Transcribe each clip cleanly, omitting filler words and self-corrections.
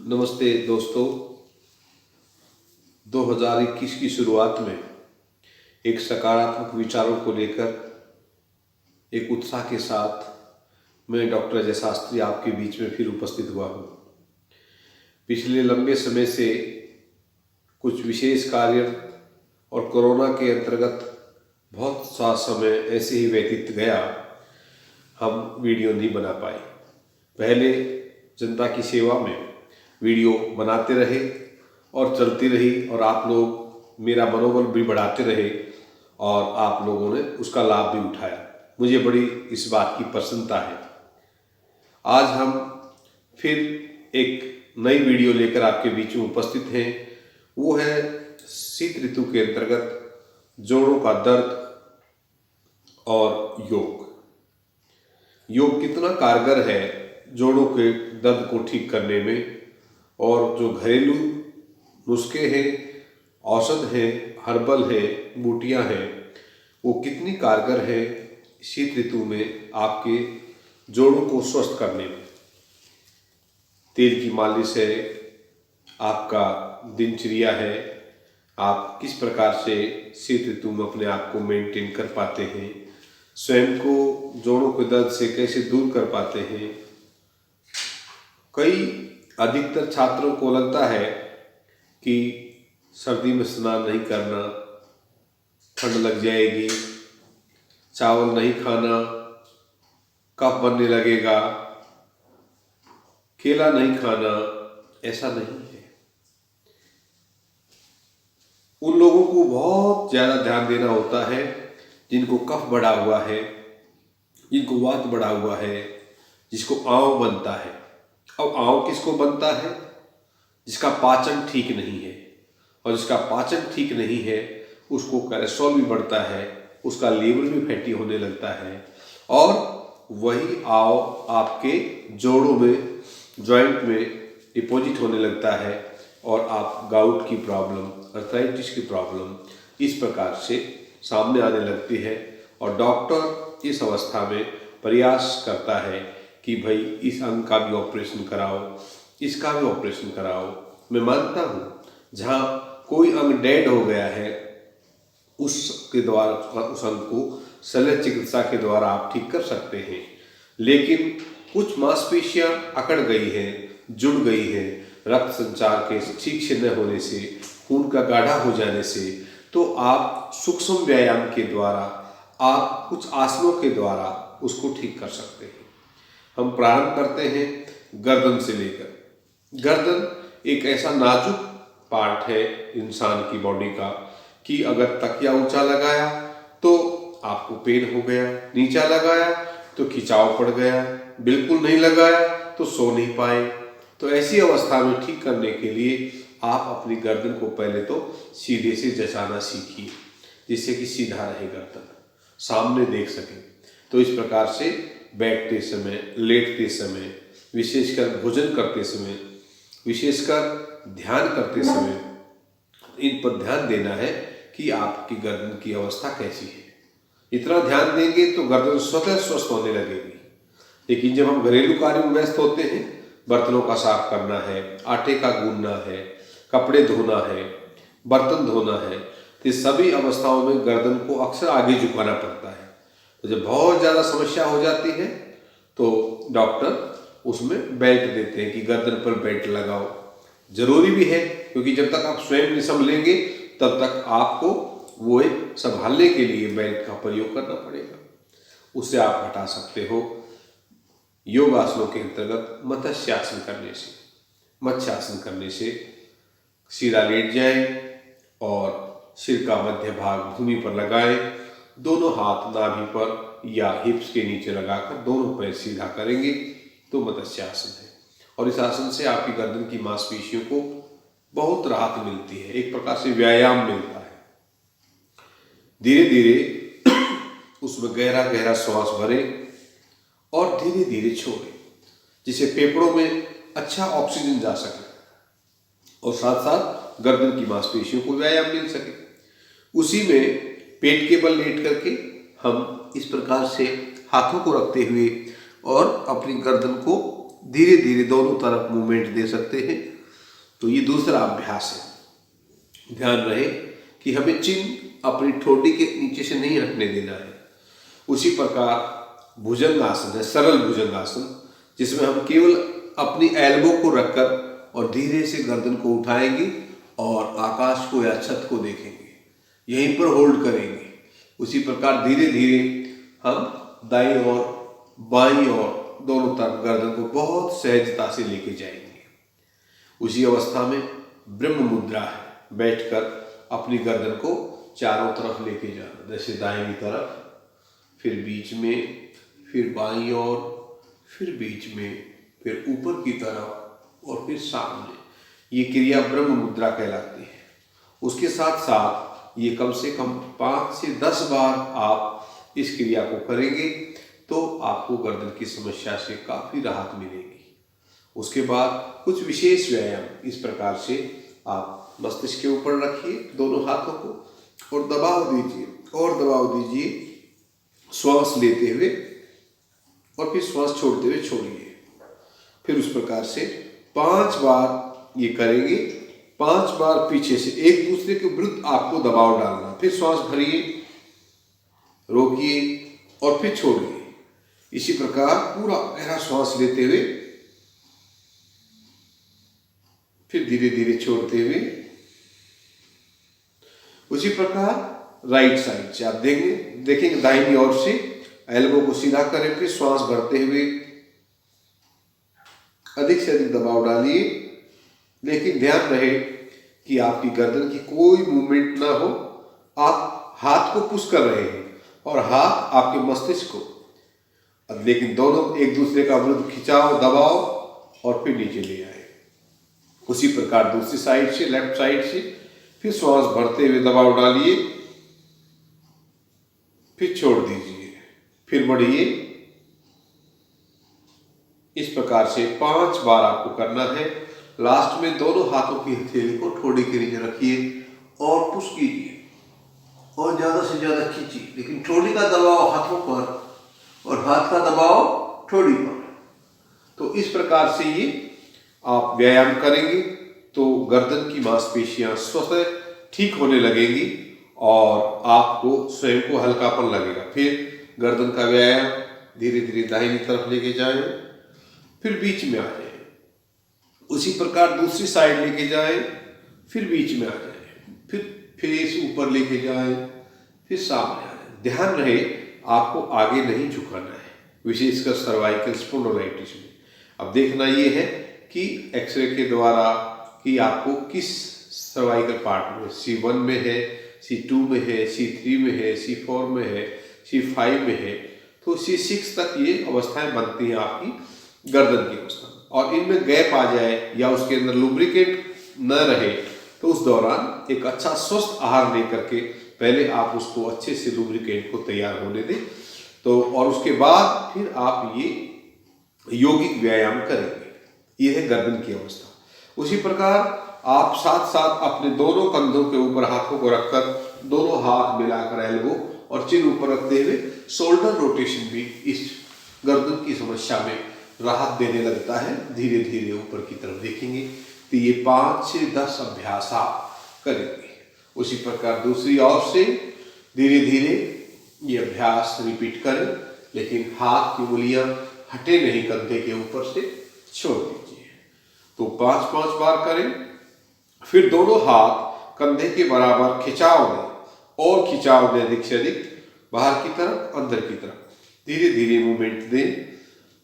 नमस्ते दोस्तों। 2021 की शुरुआत में एक सकारात्मक विचारों को लेकर एक उत्साह के साथ मैं डॉक्टर अजय शास्त्री आपके बीच में फिर उपस्थित हुआ हूँ। पिछले लंबे समय से कुछ विशेष कार्य और कोरोना के अंतर्गत बहुत सा समय ऐसे ही व्यतीत गया, हम वीडियो नहीं बना पाए। पहले जनता की सेवा में वीडियो बनाते रहे और चलती रही और आप लोग मेरा मनोबल भी बढ़ाते रहे और आप लोगों ने उसका लाभ भी उठाया। मुझे बड़ी इस बात की प्रसन्नता है। आज हम फिर एक नई वीडियो लेकर आपके बीच में उपस्थित हैं। वो है शीत ऋतु के अंतर्गत जोड़ों का दर्द और योग। योग कितना कारगर है जोड़ों के दर्द को ठीक करने में, और जो घरेलू नुस्खे हैं, औषध हैं, हर्बल हैं, बूटियां हैं, वो कितनी कारगर है शीत ऋतु में आपके जोड़ों को स्वस्थ करने में। तेल की मालिश है, आपका दिनचर्या है, आप किस प्रकार से शीत ऋतु में अपने आप को मेंटेन कर पाते हैं, स्वयं को जोड़ों के दर्द से कैसे दूर कर पाते हैं। अधिकतर छात्रों को लगता है कि सर्दी में स्नान नहीं करना, ठंड लग जाएगी, चावल नहीं खाना, कफ बनने लगेगा, केला नहीं खाना। ऐसा नहीं है। उन लोगों को बहुत ज़्यादा ध्यान देना होता है जिनको कफ बढ़ा हुआ है, जिनको वात बढ़ा हुआ है, जिसको आंव बनता है। अब आंव किसको बनता है? जिसका पाचन ठीक नहीं है, और जिसका पाचन ठीक नहीं है उसको कोलेस्ट्रॉल भी बढ़ता है, उसका लीवर भी फैटी होने लगता है, और वही आंव आपके जोड़ों में, जॉइंट में डिपॉजिट होने लगता है और आप गाउट की प्रॉब्लम, अर्थराइटिस की प्रॉब्लम इस प्रकार से सामने आने लगती है। और डॉक्टर इस अवस्था में प्रयास करता है कि भाई इस अंग का भी ऑपरेशन कराओ, इसका भी ऑपरेशन कराओ। मैं मानता हूँ जहाँ कोई अंग डेड हो गया है उसके द्वारा, उस अंग को शल्य चिकित्सा के द्वारा आप ठीक कर सकते हैं। लेकिन कुछ मांसपेशियां अकड़ गई हैं, जुड़ गई हैं, रक्त संचार के ठीक से न होने से, खून का गाढ़ा हो जाने से, तो आप सूक्ष्म व्यायाम के द्वारा, आप कुछ आसनों के द्वारा उसको ठीक कर सकते हैं। हम प्रारंभ करते हैं गर्दन से लेकर। गर्दन एक ऐसा नाजुक पार्ट है इंसान की बॉडी का कि अगर तकिया ऊंचा लगाया तो आपको पेन हो गया, नीचा लगाया तो खिंचाव पड़ गया, बिल्कुल नहीं लगाया तो सो नहीं पाए। तो ऐसी अवस्था में ठीक करने के लिए आप अपनी गर्दन को पहले तो सीधे से जचाना सीखिए, जिससे कि सीधा रहे गर्दन, सामने देख सकें। तो इस प्रकार से बैठते समय, लेटते समय, विशेषकर भोजन करते समय, विशेषकर ध्यान करते समय इन पर ध्यान देना है कि आपकी गर्दन की अवस्था कैसी है। इतना ध्यान देंगे तो गर्दन स्वतः स्वस्थ होने लगेगी। लेकिन जब हम घरेलू कार्यों में व्यस्त होते हैं, बर्तनों का साफ करना है, आटे का गूंदना है, कपड़े धोना है, बर्तन धोना है, तो सभी अवस्थाओं में गर्दन को अक्सर आगे झुकाना पड़ता है। तो जब बहुत ज़्यादा समस्या हो जाती है तो डॉक्टर उसमें बेल्ट देते हैं कि गर्दन पर बेल्ट लगाओ। जरूरी भी है, क्योंकि जब तक आप स्वयं नहीं संभलेंगे तब तक आपको वो संभालने के लिए बेल्ट का प्रयोग करना पड़ेगा। उससे आप हटा सकते हो योग आसनों के अंतर्गत मत्स्यासन करने से। मत्स्यासन करने से सीधा लेट जाएं और सिर का मध्य भाग भूमि पर लगाएं, दोनों हाथ नाभि पर या हिप्स के नीचे लगाकर दोनों पैर सीधा करेंगे तो मत्स्यासन है। और इस आसन से आपकी गर्दन की मांसपेशियों को बहुत राहत मिलती है, एक प्रकार से व्यायाम मिलता है। धीरे धीरे उसमें गहरा गहरा श्वास भरें और धीरे धीरे छोड़ें, जिससे फेफड़ों में अच्छा ऑक्सीजन जा सके और साथ साथ गर्दन की मांसपेशियों को व्यायाम मिल सके। उसी में पेट के बल लेट करके हम इस प्रकार से हाथों को रखते हुए और अपनी गर्दन को धीरे धीरे दोनों तरफ मूवमेंट दे सकते हैं तो ये दूसरा अभ्यास है। ध्यान रहे कि हमें चिन्ह अपनी ठोड़ी के नीचे से नहीं रखने देना है। उसी प्रकार भुजंगासन है, सरल भुजंगासन, जिसमें हम केवल अपनी एल्बो को रखकर और धीरे से गर्दन को उठाएंगे और आकाश को या छत को देखेंगे, यहीं पर होल्ड करेंगे। उसी प्रकार धीरे धीरे हम दाईं और बाईं और दोनों तरफ गर्दन को बहुत सहजता से लेके जाएंगे। उसी अवस्था में ब्रह्म मुद्रा है, बैठकर अपनी गर्दन को चारों तरफ लेके जाना, जैसे दाहिनी तरफ, फिर बीच में, फिर बाईं ओर, फिर बीच में, फिर ऊपर की तरफ और फिर सामने। ये क्रिया ब्रह्म मुद्रा कहलाती है। उसके साथ साथ ये कम से कम 5 से 10 बार आप इस क्रिया को करेंगे तो आपको गर्दन की समस्या से काफ़ी राहत मिलेगी। उसके बाद कुछ विशेष व्यायाम इस प्रकार से आप मस्तिष्क के ऊपर रखिए दोनों हाथों को और दबाव दीजिए श्वास लेते हुए और फिर श्वास छोड़ते हुए छोड़िए। फिर उस प्रकार से 5 बार ये करेंगे। 5 बार पीछे से एक दूसरे के विरुद्ध आपको दबाव डालना, फिर श्वास भरिए, रोकिए और फिर छोड़िए। इसी प्रकार पूरा गहरा श्वास लेते हुए फिर धीरे धीरे छोड़ते हुए। उसी प्रकार राइट साइड से आप देखेंगे दाहिनी ओर से एल्बो को सीधा करें, फिर श्वास भरते हुए अधिक से अधिक दबाव डालिए, लेकिन ध्यान रहे कि आपकी गर्दन की कोई मूवमेंट ना हो। आप हाथ को पुश कर रहे हैं और हाथ आपके मस्तिष्क को, लेकिन दोनों एक दूसरे का विरुद्ध खिंचाव, दबाव और फिर नीचे ले आए। उसी प्रकार दूसरी साइड से, लेफ्ट साइड से, फिर श्वास भरते हुए दबाव डालिए, फिर छोड़ दीजिए, फिर बढ़िए। इस प्रकार से 5 बार आपको करना है। लास्ट में दोनों हाथों की हथेली को ठोड़ी के नीचे रखिए और पुश कीजिए और ज्यादा से ज्यादा खींचिए, लेकिन ठोड़ी का दबाव हाथों पर और हाथ का दबाव ठोड़ी पर। तो इस प्रकार से ये आप व्यायाम करेंगे तो गर्दन की मांसपेशियां स्वतः ठीक होने लगेंगी और आपको स्वयं को हल्कापन लगेगा। फिर गर्दन का व्यायाम धीरे धीरे दाहिनी तरफ लेके जाएं, फिर बीच में आ जाए। उसी प्रकार दूसरी साइड लेके जाएं, फिर बीच में आ जाए, फिर फेस ऊपर लेके जाएं, फिर सामने आ जाए। ध्यान रहे आपको आगे नहीं झुकाना है, विशेषकर सर्वाइकल स्पॉन्डिलोलाइटिस में। अब देखना ये है कि एक्सरे के द्वारा कि आपको किस सर्वाइकल पार्ट में, C1 में है, C2 में है, C3 में है, C4 में है, C5 में है, तो C6 तक ये अवस्थाएं बनती हैं आपकी गर्दन की अवस्था में। और इनमें गैप आ जाए या उसके अंदर लुब्रिकेट न रहे तो उस दौरान एक अच्छा स्वस्थ आहार लेकर के पहले आप उसको अच्छे से लुब्रिकेट को तैयार होने दें, तो और उसके बाद फिर आप ये यौगिक व्यायाम करेंगे। ये है गर्दन की अवस्था। उसी प्रकार आप साथ साथ अपने दोनों कंधों के ऊपर हाथों को रखकर दोनों हाथ मिलाकर एल्बो और चिन ऊपर रखते हुए शोल्डर रोटेशन भी इस गर्दन की समस्या में राहत देने लगता है। धीरे धीरे ऊपर की तरफ देखेंगे तो ये 5 से 10 अभ्यास आप करेंगे। उसी प्रकार दूसरी ओर से धीरे धीरे ये अभ्यास रिपीट करें, लेकिन हाथ की उंगलियां हटे नहीं कंधे के ऊपर से, छोड़ दीजिए। तो 5-5 बार करें। फिर दोनों हाथ कंधे के बराबर खिंचाव दें और खिंचाव दें अधिक से अधिक बाहर की तरफ, अंदर की तरफ। धीरे धीरे मूवमेंट दें,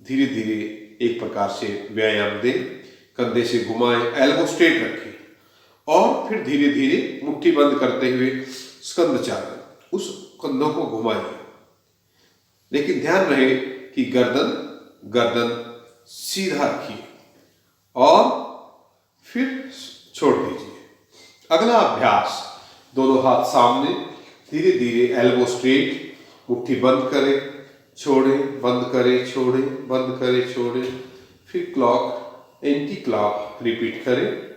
धीरे धीरे एक प्रकार से व्यायाम दें। कंधे से घुमाएं, एल्बो स्ट्रेट रखें और फिर धीरे धीरे मुट्ठी बंद करते हुए स्कंद चालन उस कंधों को घुमाइए। लेकिन ध्यान रहे कि गर्दन सीधा रखिए और फिर छोड़ दीजिए। अगला अभ्यास, दोनों हाथ सामने, धीरे धीरे एल्बो स्ट्रेट, मुट्ठी बंद करें, छोड़ें, बंद करें, छोड़ें, बंद करें, छोड़ें, फिर क्लॉक एंटी क्लॉक रिपीट करें।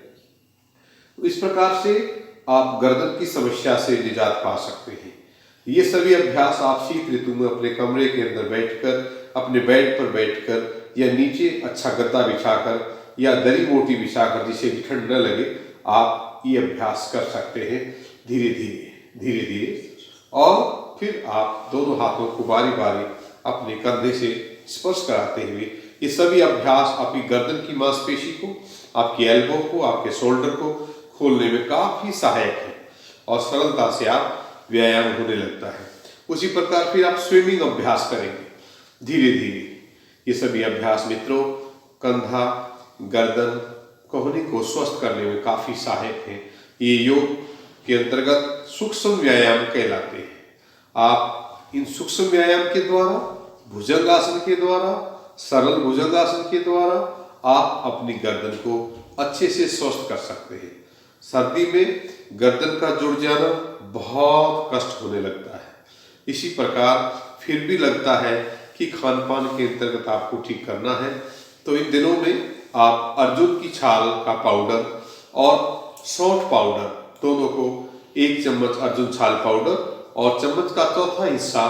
इस प्रकार से आप गर्दन की समस्या से निजात पा सकते हैं। ये सभी अभ्यास आप शीत ऋतु में अपने कमरे के अंदर बैठकर, अपने बेड पर बैठकर या नीचे अच्छा गद्दा बिछाकर या दरी मोटी बिछाकर जिससे कि ठंड न लगे आप ये अभ्यास कर सकते हैं धीरे धीरे। और फिर आप दोनों हाथों को बारी बारी अपने कंधे से स्पर्श कराते हुए ये सभी अभ्यास आपकी गर्दन की मांसपेशी को, आपकी एल्बो को, आपके शोल्डर को खोलने में काफ़ी सहायक है और सरलता से आप व्यायाम होने लगता है। उसी प्रकार फिर आप स्विमिंग अभ्यास करेंगे धीरे धीरे। ये सभी अभ्यास मित्रों कंधा, गर्दन, कोहनी को स्वस्थ करने में काफ़ी सहायक हैं। ये योग के अंतर्गत सूक्ष्म व्यायाम कहलाते हैं। आप इन सूक्ष्म व्यायाम के द्वारा, भुजंगासन के द्वारा, सरल भुजंगासन के द्वारा आप अपनी गर्दन को अच्छे से स्वस्थ कर सकते हैं। सर्दी में गर्दन का जुड़ जाना बहुत कष्ट होने लगता है। इसी प्रकार फिर भी लगता है कि खान पान के अंतर्गत आपको ठीक करना है, तो इन दिनों में आप अर्जुन की छाल का पाउडर और सौंठ पाउडर दोनों को 1 चम्मच अर्जुन छाल पाउडर और चम्मच का चौथा हिस्सा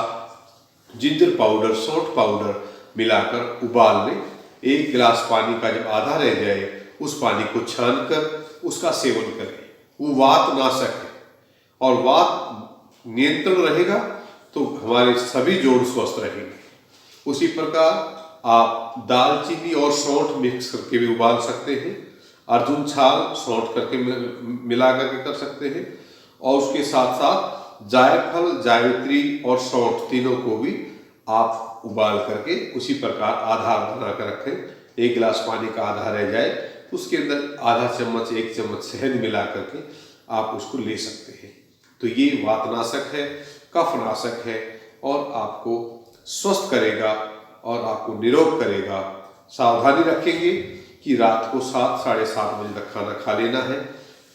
जिंजर पाउडर, सौंठ पाउडर मिलाकर उबाल लें। 1 गिलास पानी का जब आधा रह जाए उस पानी को छानकर उसका सेवन करें। वो वात नाशक है और वात नियंत्रण रहेगा तो हमारे सभी जोड़ स्वस्थ रहेंगे। उसी प्रकार आप दालचीनी और सौंठ मिक्स करके भी उबाल सकते हैं। अर्जुन छाल सौंठ करके मिला करके कर सकते हैं और उसके साथ साथ जायफल, जावित्री और सौंठ तीनों को भी आप उबाल करके उसी प्रकार आधा बना कर रखें। 1 गिलास पानी का आधा रह जाए तो उसके अंदर आधा चम्मच, 1 चम्मच शहद मिला करके आप उसको ले सकते हैं। तो ये वातनाशक है, कफनाशक है और आपको स्वस्थ करेगा और आपको निरोग करेगा। सावधानी रखेंगे कि रात को 7, साढ़े 7 बजे तक खाना खा लेना है।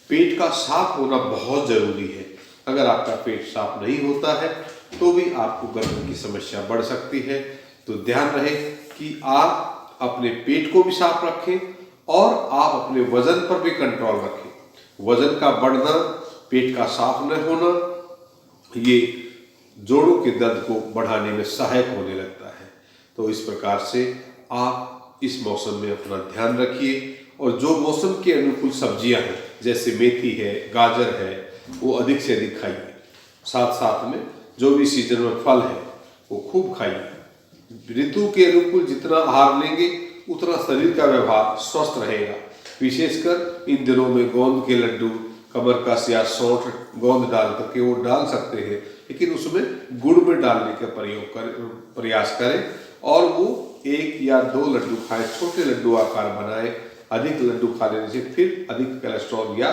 पेट का साफ होना बहुत जरूरी है। अगर आपका पेट साफ नहीं होता है तो भी आपको गर्दन की समस्या बढ़ सकती है। तो ध्यान रहे कि आप अपने पेट को भी साफ रखें और आप अपने वजन पर भी कंट्रोल रखें। वजन का बढ़ना, पेट का साफ न होना, ये जोड़ों के दर्द को बढ़ाने में सहायक होने लगता है। तो इस प्रकार से आप इस मौसम में अपना ध्यान रखिए और जो मौसम के अनुकूल सब्जियां हैं जैसे मेथी है, गाजर है, वो अधिक से अधिक खाइए। साथ साथ में जो भी सीजन में फल है वो खूब खाइए। ऋतु के अनुकूल जितना आहार लेंगे उतना शरीर का व्यवहार स्वस्थ रहेगा। विशेषकर इन दिनों में गोंद के लड्डू, कमरकस या सौंठ गोंद डाल करके वो डाल सकते हैं, लेकिन उसमें गुड़ में डालने का प्रयास करें और वो 1 या 2 लड्डू खाएं, छोटे लड्डू आकार बनाएं। अधिक लड्डू खा लेने से फिर अधिक कोलेस्ट्रॉल या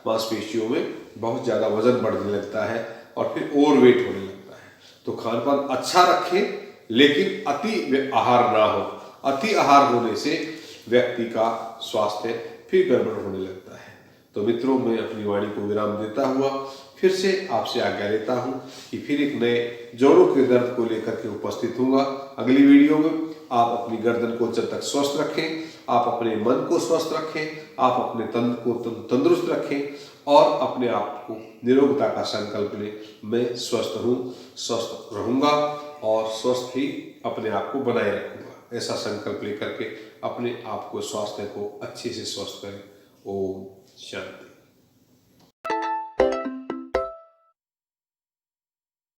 मांसपेशियों में बहुत ज़्यादा वजन बढ़ने लगता है और फिर ओवरवेट होने लगता है। तो खान पान अच्छा रखें लेकिन अति आहार ना हो। अति आहार होने से व्यक्ति का स्वास्थ्य फिर गड़बड़ होने लगता है। तो मित्रों, मैं अपनी वाणी को विराम देता हुआ फिर से आपसे आज्ञा लेता हूं कि फिर एक नए जोड़ों के दर्द को लेकर के उपस्थित होऊंगा अगली वीडियो में। आप अपनी गर्दन को जब तक स्वस्थ रखें, आप अपने मन को स्वस्थ रखें, आप अपने तन को तंदुरुस्त रखें और अपने आप को निरोगता का संकल्प लें। मैं स्वस्थ हूँ, स्वस्थ रहूँगा और स्वस्थ ही अपने आप को बनाए रखूँगा। ऐसा संकल्प लेकर के अपने आप को, स्वास्थ्य को अच्छे से स्वस्थ करें। ओम शांति।